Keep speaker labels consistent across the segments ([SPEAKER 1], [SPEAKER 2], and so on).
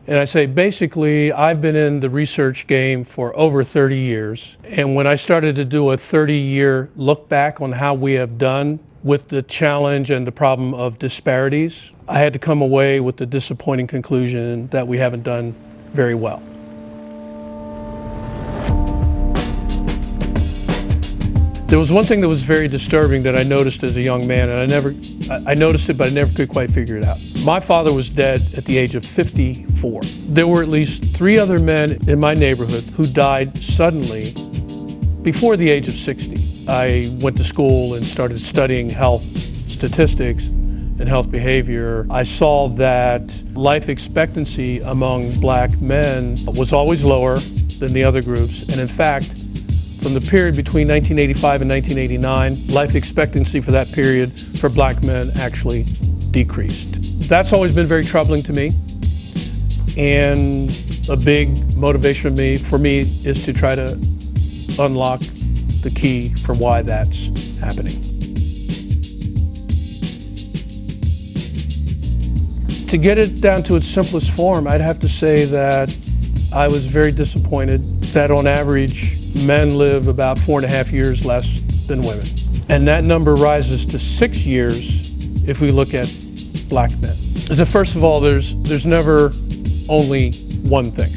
[SPEAKER 1] And I say, basically, I've been in the research game for over 30 years. And when I started to do a 30-year look back on how we have done with the challenge and the problem of disparities, I had to come away with the disappointing conclusion that we haven't done very well. There was one thing that was very disturbing that I noticed as a young man, and I noticed it, but I never could quite figure it out. My father was dead at the age of 54. There were at least 3 other men in my neighborhood who died suddenly before the age of 60. I went to school and started studying health statistics and health behavior. I saw that life expectancy among black men was always lower than the other groups, and in fact, from the period between 1985 and 1989, life expectancy for that period for black men actually decreased. That's always been very troubling to me, and a big motivation for me is to try to unlock the key for why that's happening. To get it down to its simplest form, I'd have to say that I was very disappointed that on average, men live about 4.5 years less than women. And that number rises to 6 years if we look at black men. So first of all, there's never only one thing.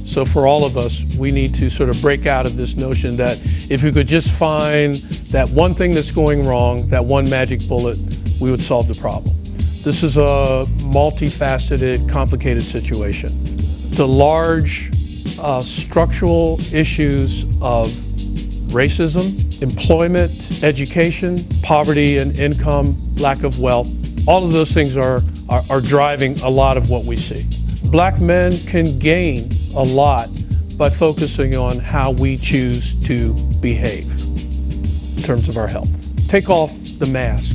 [SPEAKER 1] So for all of us, we need to sort of break out of this notion that if we could just find that one thing that's going wrong, that one magic bullet, we would solve the problem. This is a multifaceted, complicated situation. The large structural issues of racism, employment, education, poverty and income, lack of wealth, all of those things are driving a lot of what we see. Black men can gain a lot by focusing on how we choose to behave in terms of our health. Take off the mask.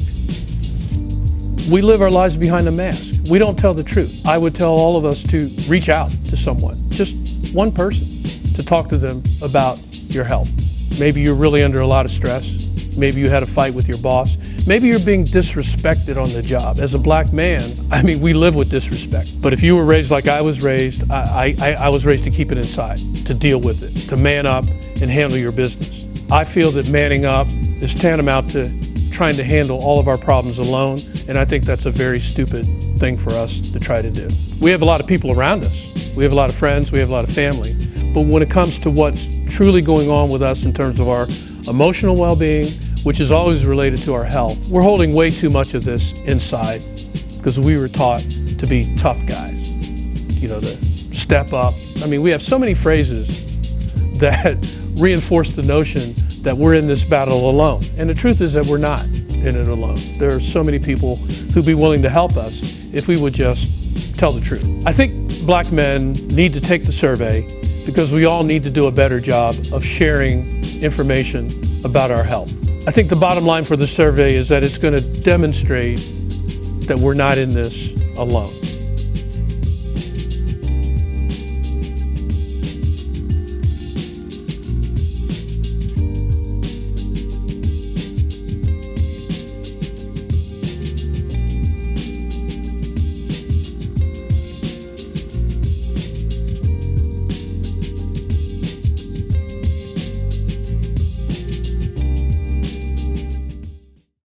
[SPEAKER 1] We live our lives behind the mask. We don't tell the truth. I would tell all of us to reach out to someone, just one person, to talk to them about your health. Maybe you're really under a lot of stress. Maybe you had a fight with your boss. Maybe you're being disrespected on the job. As a black man, I mean, we live with disrespect. But if you were raised like I was raised, I was raised to keep it inside, to deal with it, to man up and handle your business. I feel that manning up is tantamount to trying to handle all of our problems alone, and I think that's a very stupid thing for us to try to do. We have a lot of people around us. We have a lot of friends, we have a lot of family. But when it comes to what's truly going on with us in terms of our emotional well-being, which is always related to our health, we're holding way too much of this inside because we were taught to be tough guys, to step up. I mean, we have so many phrases that reinforce the notion that we're in this battle alone. And the truth is that we're not in it alone. There are so many people who'd be willing to help us if we would just tell the truth. I think black men need to take the survey because we all need to do a better job of sharing information about our health. I think the bottom line for the survey is that it's going to demonstrate that we're not in this alone.